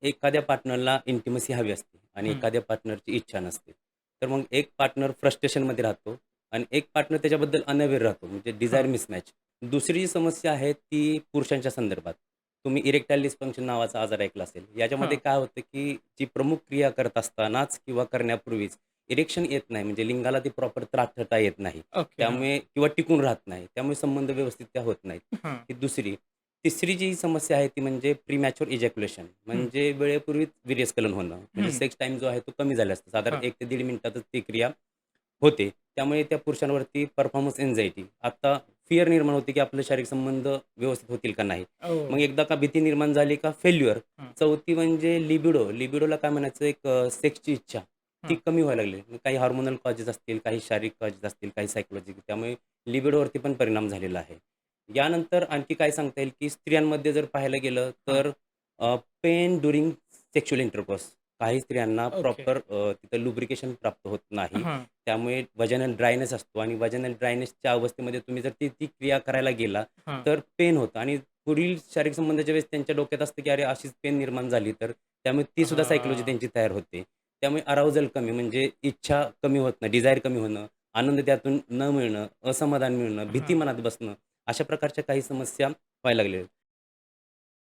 एखाद्या पार्टनरला इंटिमसी हवी असते आणि हं. एखाद्या पार्टनरची इच्छा नसते. तर मग एक पार्टनर फ्रस्ट्रेशनमध्ये राहतो आणि एक पार्टनर त्याच्याबद्दल अनअवेअर राहतो. म्हणजे डिझायर हां, मिसमॅच. दुसरी जी समस्या आहे ती पुरुषांच्या संदर्भात. तुम्ही इरेक्टाईल डिस्फंक्शन नावाचा आजार ऐकला असेल. याच्यामध्ये हां. काय होतं, की जी प्रमुख क्रिया करत असतानाच किंवा करण्यापूर्वीच इरेक्शन येत नाही. म्हणजे लिंगाला ती प्रॉपर त्राटता येत नाही. ओके. हां. त्यामुळे किंवा टिकून राहत नाही. त्यामुळे संबंध व्यवस्थित त्या होत नाहीत. हां. ही दुसरी. तिसरी जी समस्या आहे ती म्हणजे प्रीमॅच्युअर इजॅक्युलेशन हं, म्हणजे वेळेपूर्वीच वीर्यस्खलन होणं. म्हणजे हं. सेक्स टाईम जो आहे तो कमी झाला असतो. साधारण हां. 1 ते दीड मिनिटातच ती क्रिया होते. त्यामुळे त्या पुरुषांवरती परफॉर्मन्स एन्झायटी आता फिअर निर्माण होते, की आपले शारीरिक संबंध व्यवस्थित होतील का नाही. ओह! मग एकदा का भीती निर्माण झाली का फेल्युअर. हां, चौथी म्हणजे लिबिडो. लिबिडोला काय म्हणायचं एक सेक्सची इच्छा ती हां. कमी व्हायला लागली. काही हार्मोनल कॉजेस असतील, काही शारीरिक कॉजेस असतील, काही सायकॉलॉजिकल त्यामुळे लिबिडोवरती पण परिणाम झालेला आहे. यानंतर आणखी काय सांगता येईल, की स्त्रियांमध्ये जर पाहायला गेलं हां. तर पेन ड्युरिंग सेक्शुअल इंटरकोर्स. काही स्त्रियांना ओके. प्रॉपर तिथं लुब्रिकेशन प्राप्त होत नाही. हां, त्यामुळे व्हजायनल ड्रायनेस असतो आणि व्हजायनल ड्रायनेसच्या अवस्थेमध्ये तुम्ही जर ती ती क्रिया करायला गेला, हां. तर पेन होतं आणि पुढील शारीरिक संबंधाच्या वेळेस त्यांच्या डोक्यात असतं, की अरे अशीच पेन निर्माण झाली तर त्यामुळे ती सुद्धा सायकॉलॉजी हां. त्यांची तयार होते. त्यामुळे अराउजल कमी म्हणजे इच्छा कमी होत नाही, डिझायर कमी होणं, आनंद त्यातून न मिळणं, असमाधान मिळणं, भीती हां. मनात बसणं, अशा प्रकारच्या काही समस्या व्हायला लागलेल्या आहेत.